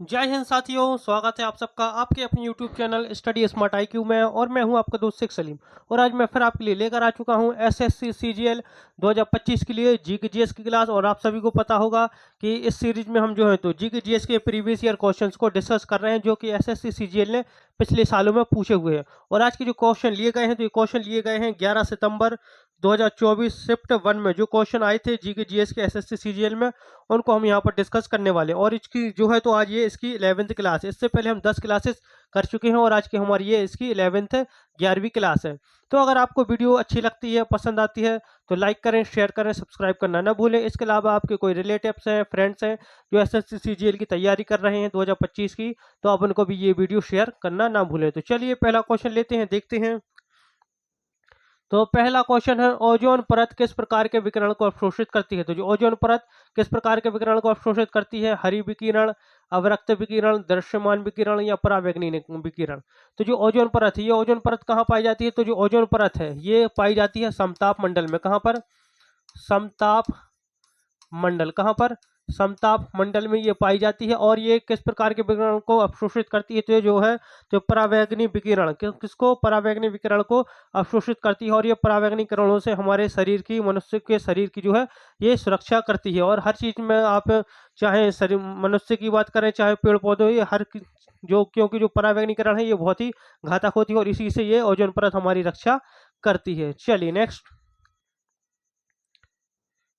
जय हिंद साथियों, स्वागत है आप सबका आपके अपने YouTube channel study smart IQ में। और मैं हूं आपका दोस्त शेख सलीम। और आज मैं फिर आपके लिए लेकर आ चुका हूं SSC CGL 2025 के लिए जी के GS की क्लास। और आप सभी को पता होगा कि इस सीरीज में हम जो है तो जी के GS के प्रीवियस ईयर क्वेश्चंस को डिस्कस कर रहे हैं, जो कि SSC CGL ने पिछले सालों में पूछे हुए हैं। और आज के जो क्वेश्चन लिए गए हैं तो ये क्वेश्चन लिए गए हैं 11 सितंबर 2024 शिफ्ट 1 में। जो क्वेश्चन आए थे जी के GS के SSC CGL में, उनको हम यहाँ पर डिस्कस करने वाले हैं। और इसकी जो है तो आज ये इसकी 11th क्लास है। इससे पहले हम 10 क्लासेस कर चुके हैं और आज की हमारी ये इसकी 11th 11वीं क्लास है। तो अगर आपको वीडियो अच्छी लगती है, पसंद आती है, तो लाइक करें, शेयर करें, सब्सक्राइब करना ना भूलें। इसके अलावा आपके कोई रिलेटिव्स हैं, फ्रेंड्स हैं जो SSC CGL की तैयारी कर रहे हैं 2025 की, तो आप उनको भी ये वीडियो शेयर करना ना भूलें। तो चलिए पहला क्वेश्चन लेते हैं, देखते हैं। तो पहला क्वेश्चन है, ओजोन परत किस प्रकार के विकिरण को अवशोषित करती है? तो जो ओजोन परत किस प्रकार के विकिरण को अवशोषित करती है? हरि विकिरण, अवरक्त विकिरण, दृश्यमान विकिरण या परावैंगनी विकिरण? तो जो ओजोन परत है, ये ओजोन परत कहाँ पाई जाती है? तो जो ओजोन परत है ये पाई जाती है समताप मंडल में। कहाँ पर? समताप मंडल। कहाँ पर? समताप मंडल में ये पाई जाती है। और ये किस प्रकार के विकिरण को अवशोषित करती है? तो ये जो है तो परावैंगनी विकिरण, किसको? परावैंगनी विकिरण को अवशोषित करती है। और ये परावैंगनी किरणों से हमारे शरीर की, मनुष्य के शरीर की जो है ये सुरक्षा करती है। और हर चीज में आप चाहे शरीर मनुष्य की बात करें, चाहे पेड़ पौधे, ये हर जो, क्योंकि जो परावैंगनी किरण है ये बहुत ही घातक होती है और इसी से ये ओजोन परत हमारी रक्षा करती है। चलिए नेक्स्ट।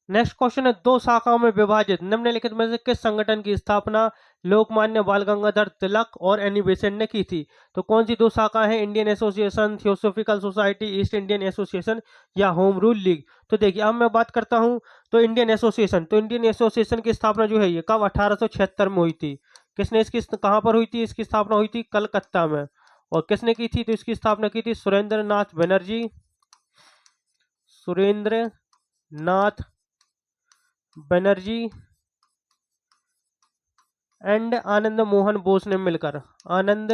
नेक्स्ट क्वेश्चन है, दो शाखाओं में विभाजित निम्नलिखित में से किस संगठन की स्थापना लोकमान्य बाल गंगाधर तिलक और एनी बेसेंट ने की थी? तो कौन सी दो शाखा है? Indian association theosophical society, east Indian association या होम रूल लीग? तो देखिए अब मैं बात करता हूं तो इंडियन एसोसिएशन। तो इंडियन एसोसिएशन की स्थापना जो है ये कब? 1876 में हुई थी। किसने इसकी कहाँ पर हुई थी? इसकी स्थापना हुई थी कलकत्ता में। और किसने की थी? तो इसकी स्थापना की थी सुरेंद्र नाथ बनर्जी, सुरेंद्र नाथ बनर्जी एंड आनंद मोहन बोस ने मिलकर। आनंद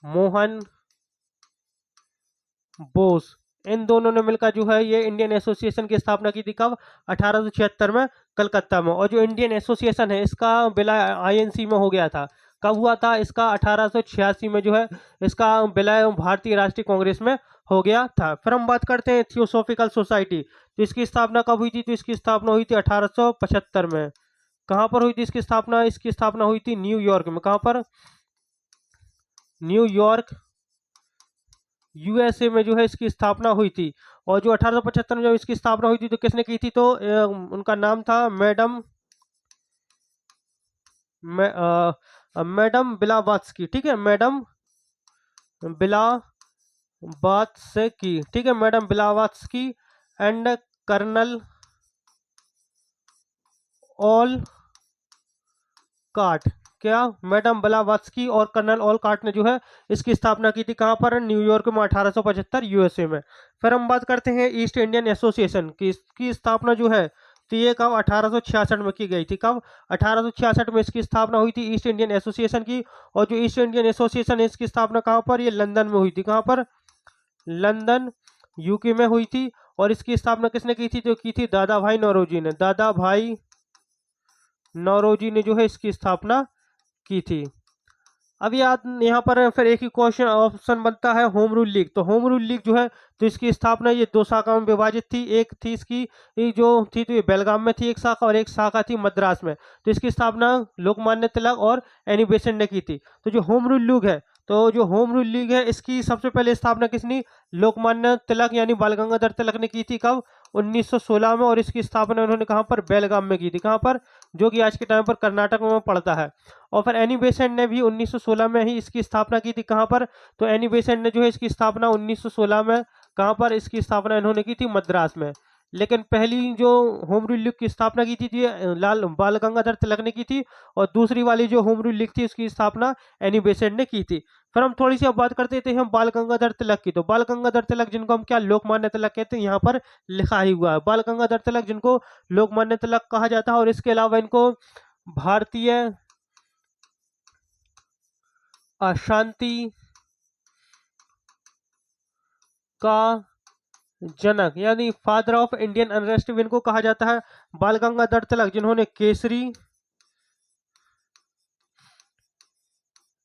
मोहन बोस, इन दोनों ने मिलकर जो है ये इंडियन एसोसिएशन की स्थापना की थी। कब? 1876 में कलकत्ता में। और जो इंडियन एसोसिएशन है इसका विलय INC में हो गया था। कब हुआ था इसका? 1886 में जो है इसका विलय भारतीय राष्ट्रीय कांग्रेस में हो गया था। फिर हम बात करते हैं थियोसॉफिकल सोसाइटी। तो इसकी स्थापना कब हुई थी? तो इसकी स्थापना हुई थी 1875 में। कहाँ पर हुई थी इसकी स्थापना? इसकी स्थापना हुई थी न्यूयॉर्क में। कहाँ पर? न्यूयॉर्क USA में जो है इसकी स्थापना हुई थी। और जो 1875 में जब इसकी स्थापना हुई थी तो किसने की थी? तो उनका नाम था मैडम मैडम बिलावात्स्की। ठीक है, मैडम बिलावात्स्की। ठीक है, madam Blavatsky and colonel Olcott. क्या? मैडम ब्लावात्स्की और कर्नल ऑलकार्ट ने जो है इसकी स्थापना की थी। कहाँ पर? न्यूयॉर्क में, 1875 USA में। फिर हम बात करते हैं ईस्ट इंडियन एसोसिएशन की। इसकी स्थापना जो है तो ये कब? 1866 में की गई थी। कब? 1866 में इसकी स्थापना हुई थी ईस्ट इंडियन एसोसिएशन की। और जो ईस्ट इंडियन एसोसिएशन है इसकी स्थापना कहाँ पर? ये लंदन में हुई थी। कहाँ पर? लंदन UK में हुई थी। और इसकी स्थापना किसने की थी? जो की थी दादा भाई नौरोजी ने। दादा भाई नौरोजी ने जो है इसकी स्थापना की थी। अब याद यहाँ पर फिर एक ही क्वेश्चन ऑप्शन बनता है होम रूल लीग। तो होम रूल लीग जो है तो इसकी स्थापना ये दो शाखाओं में विभाजित थी। एक थी इसकी ये जो थी तो ये बेलगाम में थी एक शाखा, और एक शाखा थी मद्रास में। तो इसकी स्थापना लोकमान्य तिलक और एनी बेसेंट ने की थी। तो जो होम रूल लीग है, तो जो होम रूल लीग है इसकी सबसे पहले स्थापना किसने? लोकमान्य तिलक यानी बाल गंगाधर तिलक ने की थी। कब? 1916 में। और इसकी स्थापना उन्होंने कहाँ पर? बेलगाम में की थी। कहाँ पर? जो कि आज के टाइम पर कर्नाटक में पड़ता है। और फिर एनी बेसेंट ने भी 1916 में ही इसकी स्थापना की थी। कहाँ पर? तो एनी बेसेंट ने जो है इसकी स्थापना 1916 में, कहाँ पर इसकी स्थापना इन्होंने की थी? मद्रास में। लेकिन पहली जो होम रूल लीग की स्थापना की थी लाल बाल गंगाधर तिलक ने की थी। और दूसरी वाली जो होम रूल लीग थी उसकी स्थापना एनी बेसेंट ने की थी। फिर हम थोड़ी सी अब बात करते थे हम बाल गंगाधर तिलक की। तो बाल गंगाधर तिलक जिनको हम क्या लोकमान्य तिलक कहते हैं, यहाँ पर लिखा ही हुआ है बाल गंगाधर तिलक जिनको लोकमान्य तिलक कहा जाता है। और इसके अलावा इनको भारतीय अशांति का जनक यानी फादर ऑफ इंडियन अनरेस्ट भी इनको कहा जाता है। बाल गंगाधर तिलक जिन्होंने केसरी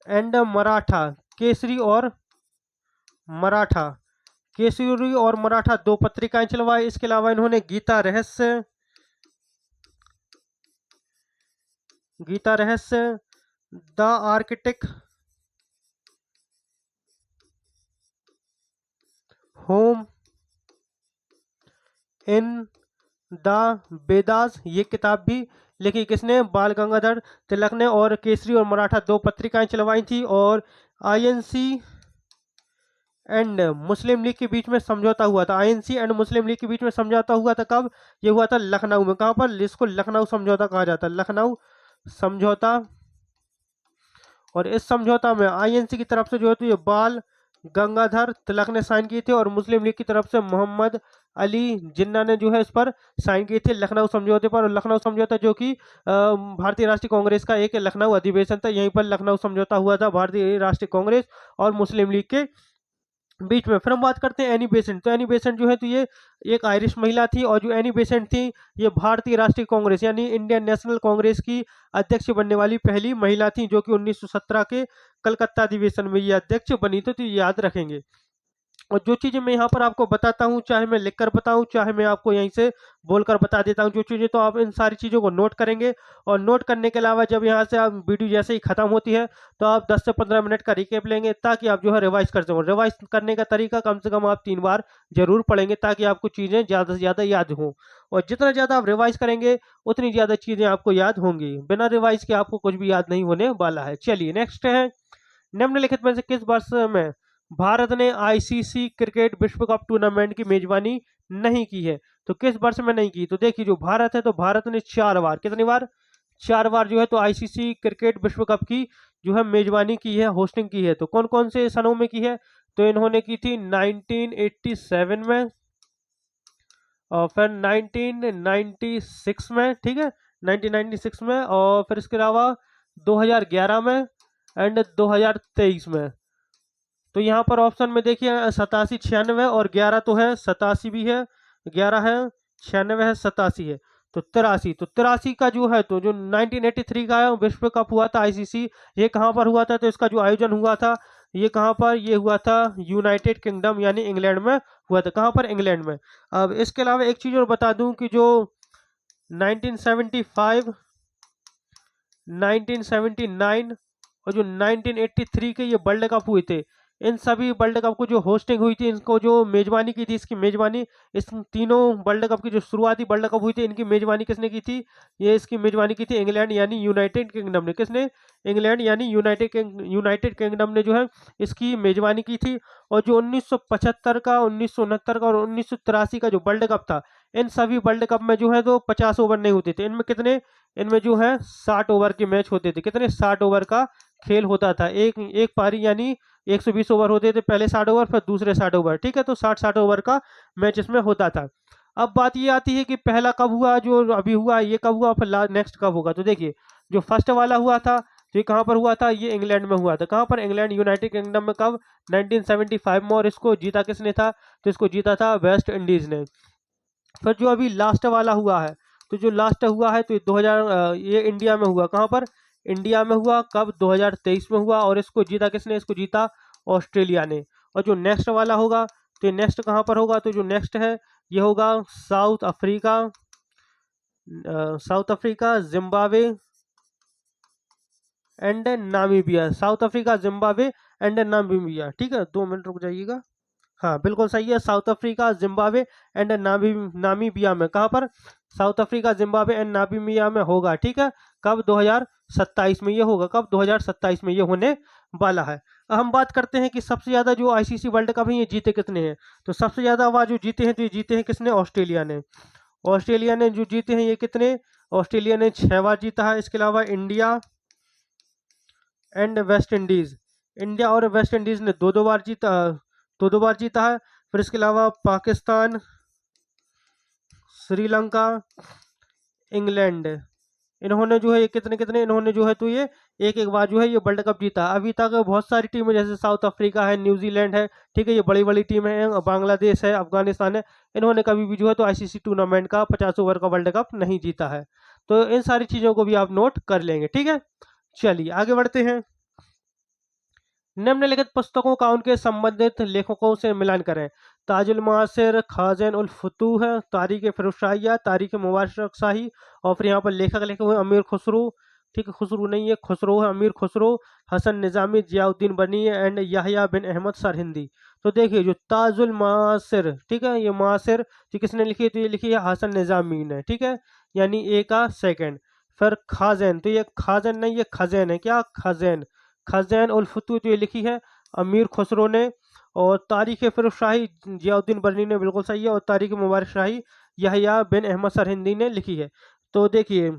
एंड मराठा, केसरी और मराठा, केसरी और मराठा दो पत्रिकाएं चलवाई। इसके अलावा इन्होंने गीता रहस्य, गीता रहस्य, the architect, home in the Vedas, ये किताब भी लिखी किसने? बाल गंगाधर तिलक ने। और केसरी और मराठा दो पत्रिकाएं चलवाई थी। और आईएनसी एंड मुस्लिम लीग के बीच में समझौता हुआ था। आईएनसी एंड मुस्लिम लीग के बीच में समझौता हुआ था कब? ये हुआ था लखनऊ में। कहां पर? इसको लखनऊ समझौता कहा जाता है, लखनऊ समझौता। और इस समझौता में आईएनसी की तरफ से जो है तो ये बाल गंगाधर तिलक ने साइन किए थे, और मुस्लिम लीग की तरफ से मोहम्मद अली जिन्ना ने जो है इस पर साइन किए थे लखनऊ समझौते पर। और लखनऊ समझौता जो कि भारतीय राष्ट्रीय कांग्रेस का एक लखनऊ अधिवेशन था, यहीं पर लखनऊ समझौता हुआ था भारतीय राष्ट्रीय कांग्रेस और मुस्लिम लीग के बीच में। फिर हम बात करते हैं एनी बेसेंट। तो एनी बेसेंट जो है तो ये एक आयरिश महिला थी, और जो एनी बेसेंट थी ये भारतीय राष्ट्रीय कांग्रेस यानी इंडियन नेशनल कांग्रेस की अध्यक्ष बनने वाली पहली महिला थी, जो कि 1917 के कलकत्ता अधिवेशन में ये अध्यक्ष बनी थी। तो ये याद रखेंगे। और जो चीज़ें मैं यहाँ पर आपको बताता हूँ, चाहे मैं लिखकर बताऊँ चाहे मैं आपको यहीं से बोलकर बता देता हूँ जो चीज़ें, तो आप इन सारी चीज़ों को नोट करेंगे। और नोट करने के अलावा जब यहाँ से आप वीडियो जैसे ही खत्म होती है तो आप 10 से 15 मिनट का रिकेप लेंगे, ताकि आप जो है रिवाइज कर सकें। रिवाइज करने का तरीका कम से कम आप 3 बार जरूर पढ़ेंगे, ताकि आपको चीज़ें ज़्यादा से ज़्यादा याद हों। और जितना ज़्यादा आप रिवाइज करेंगे उतनी ज़्यादा चीज़ें आपको याद होंगी। बिना रिवाइज के आपको कुछ भी याद नहीं होने वाला है। चलिए नेक्स्ट है, निम्नलिखित में से किस वर्ष में भारत ने आईसीसी क्रिकेट विश्व कप टूर्नामेंट की मेजबानी नहीं की है? तो किस वर्ष में नहीं की? तो देखिए जो भारत है तो भारत ने 4 बार, कितनी बार? 4 बार जो है तो आईसीसी क्रिकेट विश्व कप की जो है मेजबानी की है, होस्टिंग की है। तो कौन कौन से सनों में की है? तो इन्होंने की थी 1987 में, और फिर 1996 में, ठीक है 1996 में, और फिर इसके अलावा 2011 में एंड 2023 में। तो यहाँ पर ऑप्शन में देखिए 87, 96 और 11 तो है, 87 भी है, 11 है, 96 है, 87 है। तो 83, तो 83 का जो है तो जो 1983 का है विश्व कप हुआ था आईसीसी, ये कहाँ पर हुआ था? तो इसका जो आयोजन हुआ था ये कहाँ पर? ये हुआ था यूनाइटेड किंगडम यानी इंग्लैंड में हुआ था। कहाँ पर? इंग्लैंड में। अब इसके अलावा एक चीज़ और बता दूं कि जो 1975, 1979 और जो 1983 के ये वर्ल्ड कप हुए थे, इन सभी वर्ल्ड कप को जो होस्टिंग हुई थी, इनको जो मेजबानी की थी, इसकी मेजबानी, इस तीनों वर्ल्ड कप की जो शुरुआती वर्ल्ड कप हुई थी इनकी मेजबानी किसने की थी? ये इसकी मेजबानी की थी इंग्लैंड यानी यूनाइटेड किंगडम ने। किसने? इंग्लैंड यानी यूनाइटेड किंगडम ने जो है इसकी मेजबानी की थी। और जो 1975 का, 1969 का और 1983 का जो वर्ल्ड कप था, इन सभी वर्ल्ड कप में जो है तो 50 ओवर नहीं होते थे। इनमें कितने? इनमें जो है 60 ओवर के मैच होते थे। कितने? 60 ओवर का खेल होता था। एक एक पारी यानी 120 ओवर होते थे, पहले 60 ओवर फिर दूसरे 60 ओवर, ठीक है। तो 60-60 ओवर का मैच इसमें होता था। अब बात ये आती है कि पहला कब हुआ, जो अभी हुआ ये कब हुआ, फिर नेक्स्ट कब होगा? तो देखिए जो फर्स्ट वाला हुआ था तो ये कहाँ पर हुआ था? ये इंग्लैंड में हुआ था। कहाँ पर? इंग्लैंड यूनाइटेड किंगडम में। कब? 1975 में। और इसको जीता किसने था? तो इसको जीता था वेस्ट इंडीज ने। फिर जो अभी लास्ट वाला हुआ है, तो जो लास्ट हुआ है तो 2000, ये इंडिया में हुआ। कहाँ पर? इंडिया में हुआ। कब? 2023 में हुआ। और इसको जीता किसने? इसको जीता ऑस्ट्रेलिया ने। और जो नेक्स्ट वाला होगा तो ये नेक्स्ट कहाँ पर होगा? तो जो नेक्स्ट है ये होगा south Africa, south Africa, Zimbabwe and Namibia. South Africa, Zimbabwe and Namibia, ठीक है। 2 मिनट रुक जाइएगा। हाँ बिल्कुल सही है, south Africa, Zimbabwe and Namibia में। कहाँ पर? South Africa, Zimbabwe and Namibia में होगा, ठीक है। कब? 2027 में ये होगा। कब? 2027 में ये होने वाला है। अब हम बात करते हैं कि सबसे ज़्यादा जो आईसीसी वर्ल्ड कप है ये जीते कितने हैं? तो सबसे ज़्यादा बार जो जीते हैं तो ये जीते हैं किसने? ऑस्ट्रेलिया ने। ऑस्ट्रेलिया ने जो जीते हैं ये कितने? ऑस्ट्रेलिया ने 6 बार जीता है। इसके अलावा India and West Indies, India और वेस्ट इंडीज ने 2-2 बार जीता, 2-2 बार जीता है। फिर इसके अलावा पाकिस्तान, श्रीलंका, इंग्लैंड, इन्होंने जो है ये कितने कितने, इन्होंने जो है तो ये एक एक बार जो है ये वर्ल्ड कप जीता। अभी तक बहुत सारी टीमें जैसे साउथ अफ्रीका है, न्यूजीलैंड है, ठीक है, ये बड़ी बड़ी टीमें हैं, बांग्लादेश है, अफगानिस्तान है, इन्होंने कभी भी जो है तो आईसीसी टूर्नामेंट का 50 ओवर का वर्ल्ड कप नहीं जीता है। तो इन सारी चीज़ों को भी आप नोट कर लेंगे, ठीक है। चलिए आगे बढ़ते हैं। निम्नलिखित पुस्तकों का उनके संबंधित लेखकों से मिलान करें। ताजुल मासिर, खाज़न उल फुतूह, तारीख फिरोजशाहिया, तारीख मुबारक शाही, और फिर यहाँ पर लेखक लिखे हुए अमीर खुसरो। ठीक है, खुसरो नहीं है, खुसरो है, अमीर खुसरो, हसन निज़ामी, जियाउद्दीन बनी एंड याहया बिन अहमद सरहिंदी। तो देखिए जो ताजुल मासिर, ठीक है, ये मासिर जो किसने लिखी है, तो ये लिखी है हसन निज़ामी ने, ठीक है, यानी ए का सेकंड। फिर खाज़न, तो ये खाज़न नहीं, ये खज़ैन है, क्या खज़ैन, खज़ैन उल फतूह, तो ये लिखी है अमीर खुसरो ने। और तारीख फिरोज शाही जियाउद्दीन बरनी ने, बिल्कुल सही है। और तारीख मुबारक शाही यहया बिन अहमद सरहिंदी ने लिखी है। तो देखिए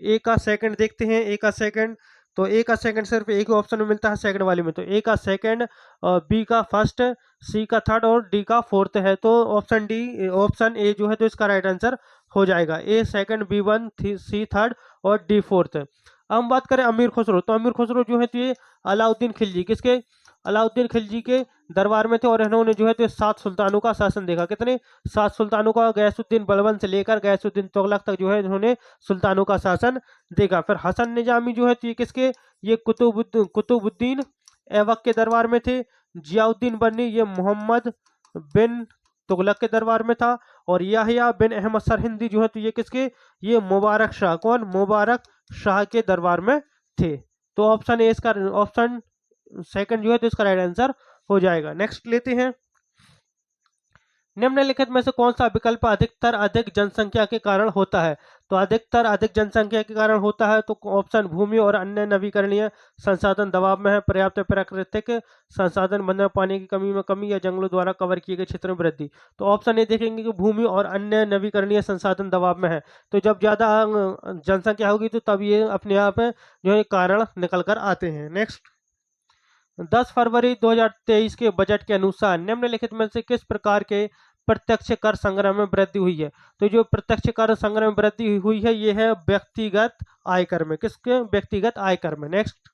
ए का सेकंड देखते हैं, ए का सेकंड, तो ए का सेकंड सिर्फ एक ही ऑप्शन में मिलता है सेकंड वाले में, तो ए का सेकंड, बी का फर्स्ट, सी का थर्ड और डी का फोर्थ है। तो ऑप्शन डी, ऑप्शन ए जो है तो इसका राइट आंसर हो जाएगा। ए सेकंड, बी वन, सी थर्ड और डी फोर्थ। अब हम बात करें अमीर खुसरो, तो अमीर खुसरो जो है तो ये अलाउद्दीन खिलजी, किसके, अलाउद्दीन खिलजी के दरबार में थे, और इन्होंने जो है तो 7 सुल्तानों का शासन देखा। कितने, 7 सुल्तानों का, गयासुद्दीन बलबन से लेकर गयासुद्दीन तुगलक तक जो है इन्होंने सुल्तानों का शासन देखा। फिर हसन निजामी जो है तो ये किसके, ये कुतुबुद्दीन ऐबक के दरबार में थे। जियाउद्दीन बन्नी ये मोहम्मद बिन तुगलक के दरबार में था। और याहया बिन अहमद सरहिंदी जो है तो ये किसके, ये मुबारक शाह, कौन, मुबारक शाह के दरबार में थे। तो ऑप्शन ए इसका, ऑप्शन सेकंड जो है तो इसका राइट आंसर हो जाएगा। नेक्स्ट लेते हैं, निम्नलिखित में से कौन सा विकल्प अधिकतर अधिक जनसंख्या के कारण होता है। तो अधिकतर अधिक जनसंख्या के कारण होता है, तो ऑप्शन भूमि और अन्य नवीकरणीय संसाधन दबाव में है, पर्याप्त प्राकृतिक संसाधन बनने, पानी की कमी में कमी, या जंगलों द्वारा कवर किए गए क्षेत्रों में वृद्धि। तो ऑप्शन ए देखेंगे कि भूमि और अन्य नवीकरणीय संसाधन दबाव में है। तो जब ज्यादा जनसंख्या होगी तो तब ये अपने आप जो है कारण निकल कर आते हैं। नेक्स्ट, 10 फरवरी 2023 के बजट के अनुसार निम्नलिखित में से किस प्रकार के प्रत्यक्ष कर संग्रह में वृद्धि हुई है। तो जो प्रत्यक्ष कर संग्रह में वृद्धि हुई है ये है व्यक्तिगत आयकर में, किसके, व्यक्तिगत आयकर में। नेक्स्ट,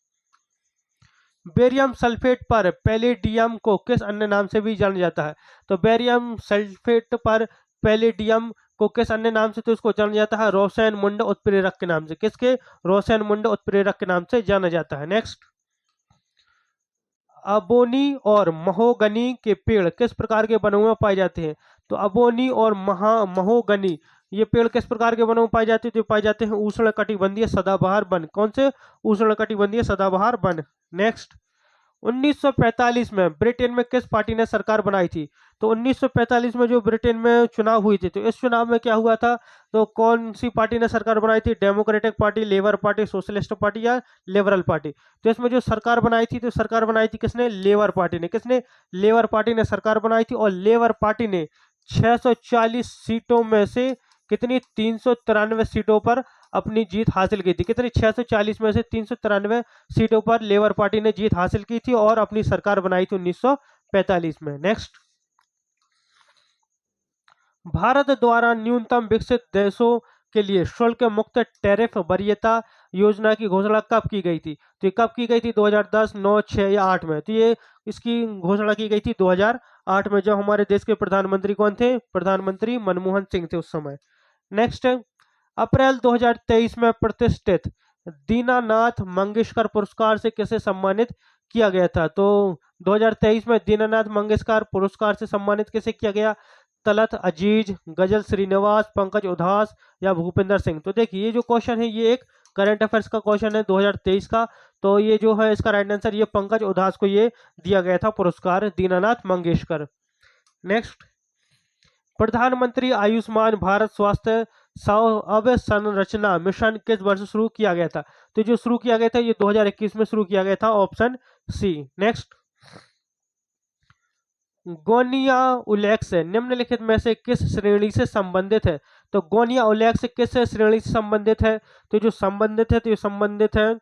बेरियम सल्फेट पर पैलेडियम को किस अन्य नाम से भी जाना जाता है। तो बेरियम सल्फेट पर पैलेडियम को किस अन्य नाम से, तो इसको जाना जाता है रोसेन मुंड उत्प्रेरक के नाम से, किसके, रोसेन मुंड उत्प्रेरक के नाम से जाना जाता है। नेक्स्ट, अबोनी और महोगनी के पेड़ किस प्रकार के वनों में पाए जाते हैं। तो अबोनी और महोगनी ये पेड़ किस प्रकार के वनों में पाए जाते हैं, तो पाए जाते हैं उष्ण कटिबंधीय सदाबहार वन। कौन से, उष्ण कटिबंधीय सदाबहार वन। नेक्स्ट, 1945 में ब्रिटेन में किस पार्टी ने सरकार बनाई थी। तो 1945 में जो ब्रिटेन में चुनाव हुई थी, तो इस चुनाव में क्या हुआ था, तो कौन सी पार्टी ने सरकार बनाई थी, democratic party, labour party, socialist party या लिबरल पार्टी। तो इसमें जो सरकार बनाई थी, तो सरकार बनाई थी किसने, लेबर पार्टी ने, किसने, लेबर पार्टी ने सरकार बनाई थी। और लेबर पार्टी ने 640 सीटों में से कितनी, 393 सीटों पर अपनी जीत हासिल की थी। कितनी, 640 में से 393 सीटों पर लेबर पार्टी ने जीत हासिल की थी और अपनी सरकार बनाई थी 1945 में। नेक्स्ट, भारत द्वारा न्यूनतम विकसित देशों के लिए शुल्क मुक्त टैरिफ वरीयता योजना की घोषणा कब की गई थी। तो ये कब की गई थी, 2010, 9, 6 या 8 में। तो ये इसकी घोषणा की गई थी 2008 में, जब हमारे देश के प्रधानमंत्री कौन थे, प्रधानमंत्री मनमोहन सिंह थे उस समय। नेक्स्ट, अप्रैल 2023 में प्रतिष्ठित दीनानाथ मंगेशकर पुरस्कार से किसे सम्मानित किया गया था। तो 2023 में दीनानाथ मंगेशकर पुरस्कार से सम्मानित किसे किया गया, तलत अजीज, गजल श्रीनिवास, पंकज उधास या भूपिंदर सिंह। तो देखिए ये जो क्वेश्चन है ये एक करंट अफेयर्स का क्वेश्चन है 2023 का। तो ये जो है इसका राइट आंसर, ये पंकज उधास को ये दिया गया था पुरस्कार, दीनानाथ मंगेशकर। नेक्स्ट, प्रधानमंत्री आयुष्मान भारत स्वास्थ्य अवसंरचना मिशन किस वर्ष शुरू किया गया था। तो जो शुरू किया गया था ये 2021 में शुरू किया गया था, ऑप्शन सी। नेक्स्ट, गोनिया उल्लेख निम्नलिखित में से किस श्रेणी से संबंधित है। तो गोनिया उल्लेख किस श्रेणी से संबंधित है, तो जो संबंधित है तो ये संबंधित है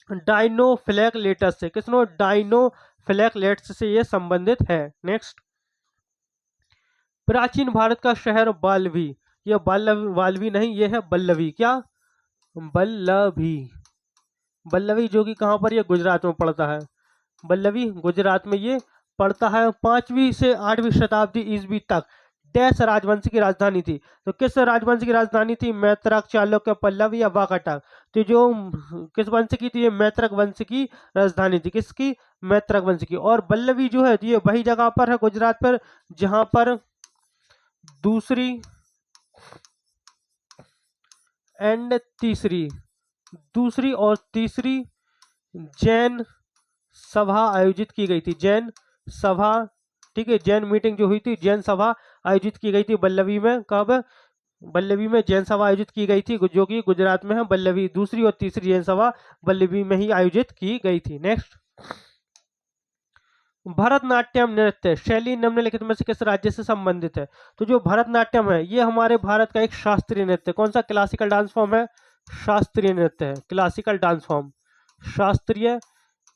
डाइनोफ्लैक्लेटस से, किसनो, डाइनोफ्लैक्लेट्स से ये संबंधित है। नेक्स्ट, प्राचीन भारत का शहर बाल्वी, यह बाल्वी नहीं, ये है बल्लवी, क्या, बल्लभी, बल्लवी जो कि कहाँ पर, ये गुजरात में पड़ता है। बल्लवी गुजरात में ये पड़ता है। 5वीं से 8वीं शताब्दी ईस्वी तक डैश राजवंश की राजधानी थी। तो किस राजवंश की राजधानी थी, मैत्रक, चालुक्य, पल्लव या वाकाटक। तो जो किस वंश की थी, ये मैत्रक वंश की राजधानी थी। किसकी, मैत्रक वंश की। और वल्लभी जो है ये वही जगह पर है गुजरात पर जहां पर दूसरी एंड तीसरी दूसरी और तीसरी जैन सभा आयोजित की गई थी। जैन सभा, ठीक है, जैन मीटिंग जो हुई थी, जैन सभा आयोजित की गई थी वल्लभी में। कब? वल्लभी में जैन सभा आयोजित की गई थी, जो कि गुजरात में है। वल्लभी दूसरी और तीसरी जैन सभा वल्लभी में ही आयोजित की गई थी। नेक्स्ट, भरतनाट्यम नृत्य शैली निम्नलिखित में से किस राज्य से संबंधित है? तो जो भरतनाट्यम है ये हमारे भारत का एक शास्त्रीय नृत्य, कौन सा क्लासिकल डांस फॉर्म है? शास्त्रीय नृत्य है, क्लासिकल डांस फॉर्म, शास्त्रीय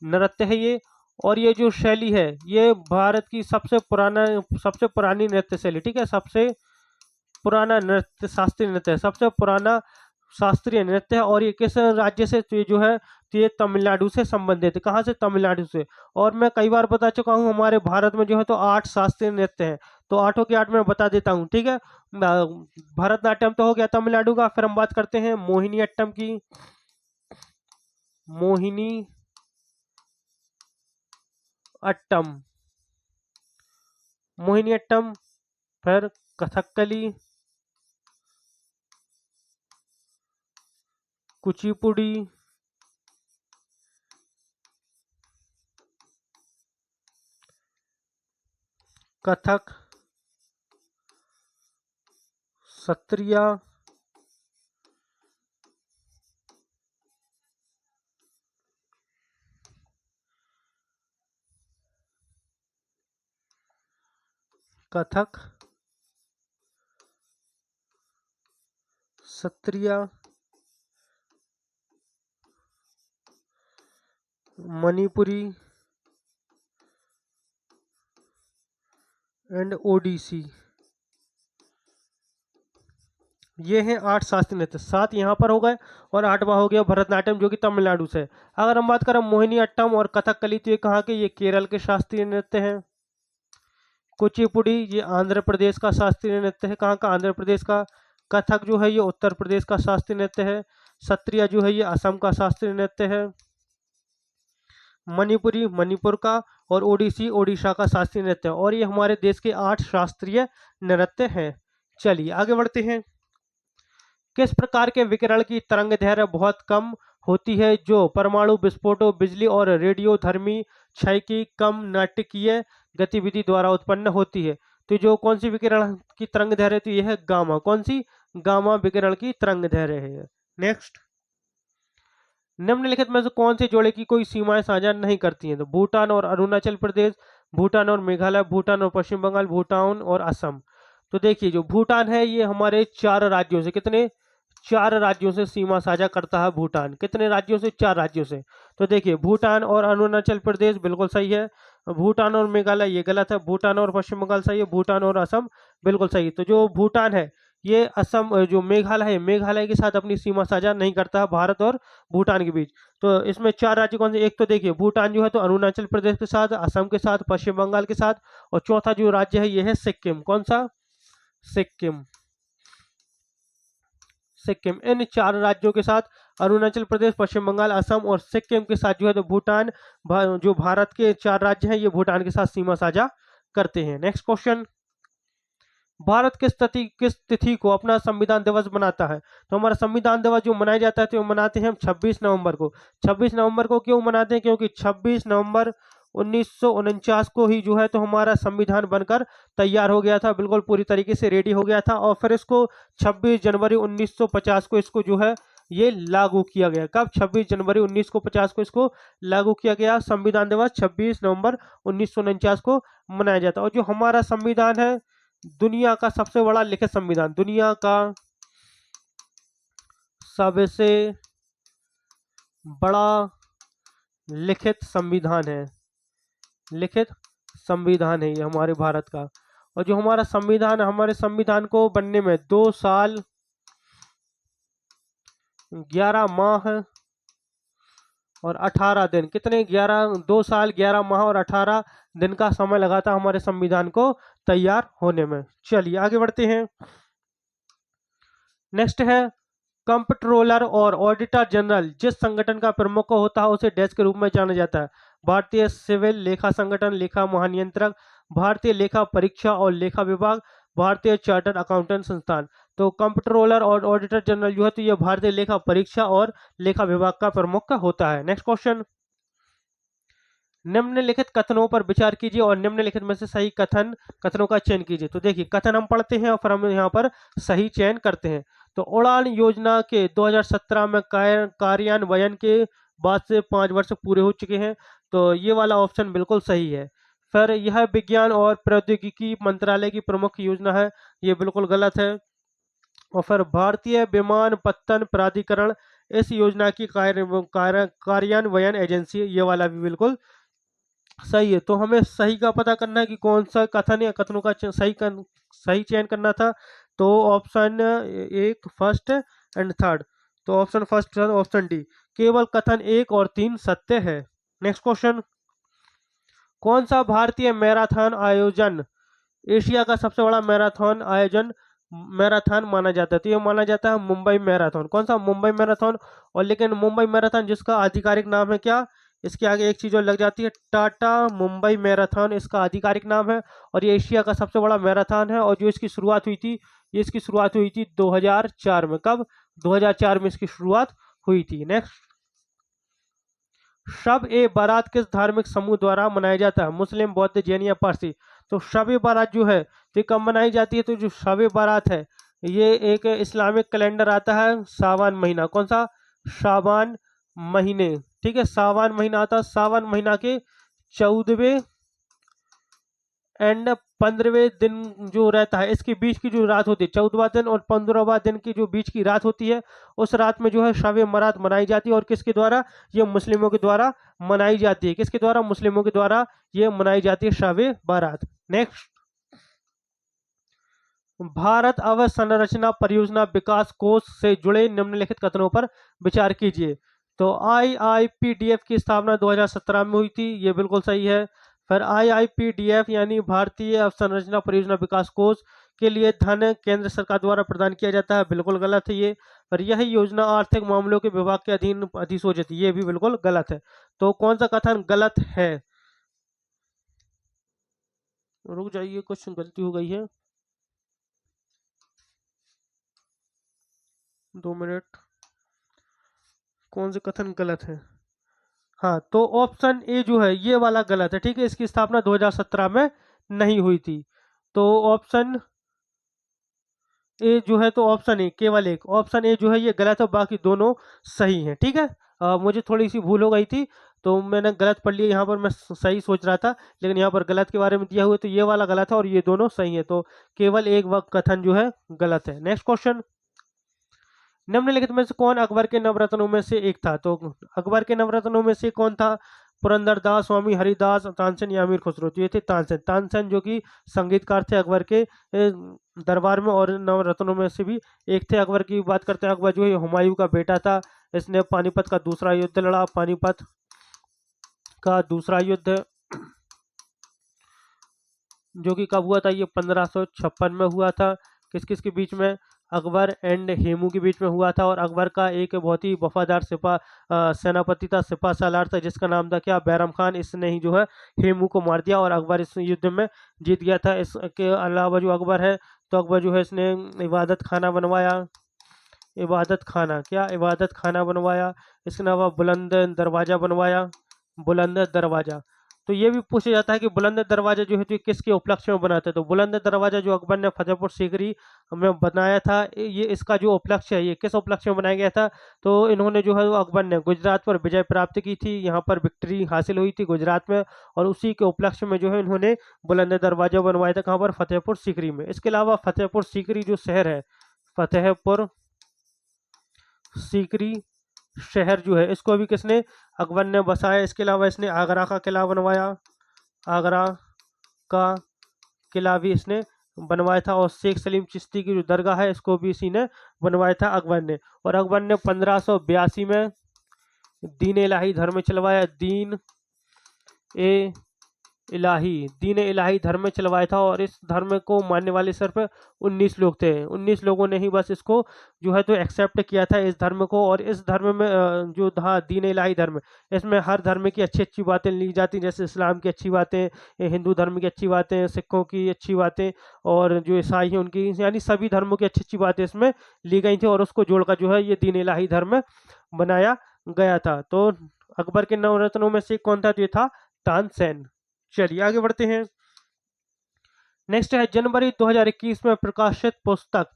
नृत्य है ये। और ये जो शैली है ये भारत की सबसे पुरानी नृत्य शैली, ठीक है, सबसे पुराना नृत्य शास्त्रीय नृत्य है, सबसे पुराना शास्त्रीय नृत्य है। और ये किस राज्य से? तो ये जो है तो ये तमिलनाडु से संबंधित है। कहाँ से? तमिलनाडु से। और मैं कई बार बता चुका हूँ हमारे भारत में जो है तो 8 शास्त्रीय नृत्य हैं, तो 8 के 8 मैं बता देता हूँ, ठीक है। भरतनाट्यम तो हो गया तमिलनाडु का। फिर हम बात करते हैं मोहिनी अट्टम की, मोहिनी अट्टम, मोहिनी अट्टम। फिर कथकली, कुचिपुड़ी, कथक, सत्रिया, कथक, सत्रिया, मणिपुरी एंड ओडिसी, ये हैं 8 शास्त्रीय नृत्य। 7 यहाँ पर हो गए और 8वां हो गया भरतनाट्यम जो कि तमिलनाडु से। अगर हम बात करें मोहिनी अट्टम और कथकली तो ये कहाँ के? ये केरल के शास्त्रीय नृत्य हैं। कुचिपुड़ी ये आंध्र प्रदेश का शास्त्रीय नृत्य है। कहाँ का? आंध्र प्रदेश का। कथक जो है ये उत्तर प्रदेश का शास्त्रीय नृत्य है। सत्रिया जो है ये असम का शास्त्रीय नृत्य है। मणिपुरी मणिपुर का। और ओडिसी ओडिशा का शास्त्रीय नृत्य है। और ये हमारे देश के 8 शास्त्रीय नृत्य हैं। चलिए आगे बढ़ते हैं। किस प्रकार के विकिरण की तरंग दैर्घ्य बहुत कम होती है जो परमाणु विस्फोटों, बिजली और रेडियोधर्मी क्षय की कम नाटकीय गतिविधि द्वारा उत्पन्न होती है? तो जो कौन सी विकिरण की तरंग दैर्घ्य? तो यह है गामा। कौन सी? गामा विकिरण की तरंग दैर्घ्य है। नेक्स्ट, निम्नलिखित में से कौन से जोड़े की कोई सीमाएं साझा नहीं करती हैं? तो भूटान और अरुणाचल प्रदेश, भूटान और मेघालय, भूटान और पश्चिम बंगाल, भूटान और असम। तो देखिए जो भूटान है ये हमारे 4 राज्यों से, कितने? 4 राज्यों से सीमा साझा करता है भूटान। कितने राज्यों से? 4 राज्यों से। तो देखिए भूटान और अरुणाचल प्रदेश बिल्कुल सही है। भूटान और मेघालय ये गलत है। भूटान और पश्चिम बंगाल सही है। भूटान और असम बिल्कुल सही। तो जो भूटान है ये असम, जो मेघालय है, मेघालय के साथ अपनी सीमा साझा नहीं करता है भारत और भूटान के बीच। तो इसमें 4 राज्य कौन से? एक तो देखिए भूटान जो है तो अरुणाचल प्रदेश के साथ, असम के साथ, पश्चिम बंगाल के साथ। और चौथा जो राज्य है ये है सिक्किम। कौन सा? सिक्किम। सिक्किम। इन 4 राज्यों के साथ अरुणाचल प्रदेश, पश्चिम बंगाल, असम और सिक्किम के साथ जो है तो भूटान, जो भारत के 4 राज्य हैं ये भूटान के साथ सीमा साझा करते हैं। नेक्स्ट क्वेश्चन, भारत किस तिथि को अपना संविधान दिवस मनाता है? तो हमारा संविधान दिवस जो मनाया जाता है तो मनाते हैं हम 26 नवंबर को। 26 नवंबर को क्यों मनाते हैं? क्योंकि 26 नवंबर 1949 को ही जो है तो हमारा संविधान बनकर तैयार हो गया था, बिल्कुल पूरी तरीके से रेडी हो गया था। और फिर इसको 26 जनवरी 1950 को इसको जो है ये लागू किया गया। कब? 26 जनवरी 1950 को इसको लागू किया गया। संविधान दिवस 26 नवंबर 1949 को मनाया जाता है। और जो हमारा संविधान है दुनिया का सबसे बड़ा लिखित संविधान, दुनिया का सबसे बड़ा लिखित संविधान है, लिखित संविधान है ये हमारे भारत का। और जो हमारा संविधान, हमारे संविधान को बनने में 2 साल 11 माह और 18 दिन, कितने? 2 साल 11 माह और 18 दिन का समय लगा था हमारे संविधान को तैयार होने में। चलिए आगे बढ़ते हैं। नेक्स्ट है कंप्ट्रोलर और ऑडिटर जनरल जिस संगठन का प्रमुख होता है उसे डैश के रूप में जाना जाता है। भारतीय सिविल लेखा संगठन, लेखा महानियंत्रक, भारतीय लेखा परीक्षा और लेखा विभाग, भारतीय चार्टर्ड अकाउंटेंट संस्थान। तो कंप्ट्रोलर और ऑडिटर जनरल जो है तो ये भारतीय लेखा परीक्षा और लेखा विभाग का प्रमुख होता है। नेक्स्ट क्वेश्चन, निम्नलिखित कथनों पर विचार कीजिए और निम्नलिखित में से सही कथनों का चयन कीजिए। तो देखिए कथन हम पढ़ते हैं और फिर हम यहाँ पर सही चयन करते हैं। तो उड़ान योजना के 2017 में कार्यान्वयन के बाद से 5 वर्ष पूरे हो चुके हैं, तो ये वाला ऑप्शन बिल्कुल सही है। फिर यह विज्ञान और प्रौद्योगिकी मंत्रालय की प्रमुख योजना है, ये बिल्कुल गलत है। और फिर भारतीय विमानपत्तन प्राधिकरण इस योजना की कार्यान्वयन एजेंसी, ये वाला भी बिल्कुल सही है। तो हमें सही का पता करना है कि कौन सा कथन या कथनों का सही चयन करना था। तो ऑप्शन एक, फर्स्ट एंड थर्ड, तो ऑप्शन फर्स्ट, ऑप्शन डी, केवल कथन 1 और 3 सत्य है। नेक्स्ट क्वेश्चन, कौन सा भारतीय मैराथन आयोजन एशिया का सबसे बड़ा मैराथन माना जाता है? तो ये माना जाता है मुंबई मैराथन। कौन सा? मुंबई मैराथन। और लेकिन मुंबई मैराथन जिसका आधिकारिक नाम है क्या, इसके आगे एक चीज और लग जाती है, टाटा मुंबई मैराथन इसका आधिकारिक नाम है। और ये एशिया का सबसे बड़ा मैराथन है। और जो इसकी शुरुआत हुई थी, ये इसकी शुरुआत हुई थी 2004 में। कब? 2004 में इसकी शुरुआत हुई थी। नेक्स्ट, शब ए बारात किस धार्मिक समूह द्वारा मनाया जाता है? मुस्लिम, बौद्ध, जैन या पारसी? तो शब ए बारात जो है तो कब मनाई जाती है? तो जो शब ए बारात है ये एक इस्लामिक कैलेंडर आता है सावन महीना। कौन सा? शाबान महीने, ठीक है, सावन महीना आता है। सावन महीना के 14वें एंड 15वें दिन जो रहता है, इसके बीच की जो रात होती है, 14वां दिन और 15वां दिन की जो बीच की रात होती है, उस रात में जो है शब बारात मनाई जाती है। और किसके द्वारा? ये मुस्लिमों के द्वारा मनाई जाती है। किसके द्वारा? मुस्लिमों के द्वारा ये मनाई जाती है शब बारात। नेक्स्ट, भारत अवसंरचना परियोजना विकास कोष से जुड़े निम्नलिखित कथनों पर विचार कीजिए। तो IIPDF की स्थापना 2017 में हुई थी, ये बिल्कुल सही है। फिर IIPDF यानी भारतीय अवसंरचना परियोजना विकास कोष के लिए धन केंद्र सरकार द्वारा प्रदान किया जाता है, बिल्कुल गलत है ये। पर यह योजना आर्थिक मामलों के विभाग के अधीन अधिसूचित, ये भी बिल्कुल गलत है। तो कौन सा कथन गलत है? रुक जाइए, कुछ गलती हो गई है, 2 मिनट। कौन से कथन गलत है? हाँ, तो ऑप्शन ए जो है ये वाला गलत है, ठीक है। इसकी स्थापना 2017 में नहीं हुई थी। तो ऑप्शन ए जो है, तो ऑप्शन ए, केवल एक ऑप्शन ए जो है ये गलत है, बाकी दोनों सही हैं, ठीक है। मुझे थोड़ी सी भूल हो गई थी तो मैंने गलत पढ़ लिया। यहाँ पर मैं सही सोच रहा था, लेकिन यहाँ पर गलत के बारे में दिया हुआ है, तो ये वाला गलत है और ये दोनों सही है। तो केवल एक वक्त कथन जो है गलत है। नेक्स्ट क्वेश्चन, निम्नलिखित में से कौन अकबर के नवरत्नों में से एक था? तो अकबर के नवरत्नों में से कौन था? पुरंदरदास, स्वामी हरिदास, तानसेन या अमीर खुसरो? तो ये थे तानसेन। तानसेन जो कि संगीतकार थे अकबर के दरबार में, और नवरत्नों में से भी एक थे। अकबर की बात करते हैं, अकबर जो है हुमायूं का बेटा था। इसने पानीपत का दूसरा युद्ध लड़ा। पानीपत का दूसरा युद्ध जो कि कब हुआ था? ये 1556 में हुआ था। किस किस के बीच में? अकबर एंड हेमू के बीच में हुआ था। और अकबर का एक बहुत ही वफादार सेनापति था, सिपा सालार था, जिसका नाम था क्या? बैरम खान। इसने ही जो है हेमू को मार दिया और अकबर इस युद्ध में जीत गया था। इसके अलावा जो अकबर है, तो अकबर जो है इसने इबादत खाना बनवाया। इबादत खाना, क्या? इबादत खाना बनवाया। इसके अलावा बुलंद दरवाज़ा बनवाया, बुलंद दरवाज़ा। तो ये भी पूछा जाता है कि बुलंद दरवाज़ा जो है तो ये किसके उपलक्ष्य में बना था? तो बुलंद दरवाज़ा जो अकबर ने फतेहपुर सीकरी में बनाया था, ये इसका जो उपलक्ष्य है, ये किस उपलक्ष्य में बनाया गया था? तो इन्होंने जो है वो अकबर ने गुजरात पर विजय प्राप्त की थी, यहाँ पर विक्ट्री हासिल हुई थी गुजरात में, और उसी के उपलक्ष्य में जो है इन्होंने बुलंद दरवाज़ा बनवाया था। कहाँ पर? फतेहपुर सीकरी में। इसके अलावा फतेहपुर सीकरी जो शहर है, फतेहपुर सीकरी शहर जो है, इसको भी किसने? अकबर ने बसाया। इसके अलावा इसने आगरा का किला बनवाया, आगरा का किला भी इसने बनवाया था। और शेख सलीम चिश्ती की जो दरगाह है, इसको भी इसी ने बनवाया था, अकबर ने। और अकबर ने 1582 में दीन इलाही धर्म चलवाया, दीन ए इलाही दीन इलाही धर्म में चलवाया था, और इस धर्म को मानने वाले सिर्फ 19 लोग थे। 19 लोगों ने ही बस इसको जो है तो एक्सेप्ट किया था इस धर्म को। और इस धर्म में जो था दीन इलाही धर्म, इसमें हर धर्म की अच्छी अच्छी बातें ली जाती, जैसे इस्लाम की अच्छी बातें, हिंदू धर्म की अच्छी बातें, सिखों की अच्छी बातें, और जो ईसाई हैं उनकी, यानी सभी धर्मों की अच्छी अच्छी बातें इसमें ली गई थी, और उसको जोड़कर जो है ये दीन इलाही धर्म बनाया गया था। तो अकबर के नवरत्नों में से कौन था? तो ये था तानसेन। चलिए आगे बढ़ते हैं। नेक्स्ट है जनवरी 2021 में प्रकाशित पुस्तक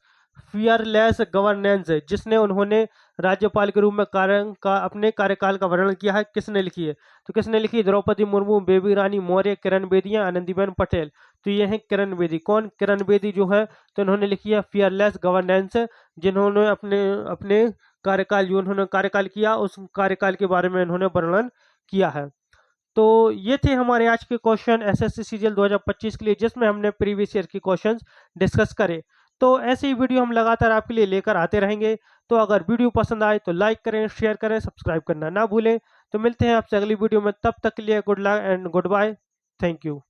फियरलेस गवर्नेंस, जिसने उन्होंने राज्यपाल के रूप में अपने कार्यकाल का वर्णन किया है, किसने लिखी है? तो किसने लिखी? द्रौपदी मुर्मू, बेबी रानी मौर्य, किरण बेदी या आनंदीबेन पटेल। तो ये है किरण बेदी। कौन? किरण बेदी जो है तो उन्होंने लिखी है फियरलेस गवर्नेंस, जिन्होंने अपने अपने कार्यकाल, जो उन्होंने कार्यकाल किया उस कार्यकाल के बारे में उन्होंने वर्णन किया है। तो ये थे हमारे आज के क्वेश्चन एसएससी सीजीएल 2025 के लिए, जिसमें हमने प्रीवियस ईयर के क्वेश्चंस डिस्कस करे। तो ऐसे ही वीडियो हम लगातार आपके लिए लेकर आते रहेंगे। तो अगर वीडियो पसंद आए तो लाइक करें, शेयर करें, सब्सक्राइब करना ना भूलें। तो मिलते हैं आपसे अगली वीडियो में, तब तक के लिए good luck and goodbye. Thank you.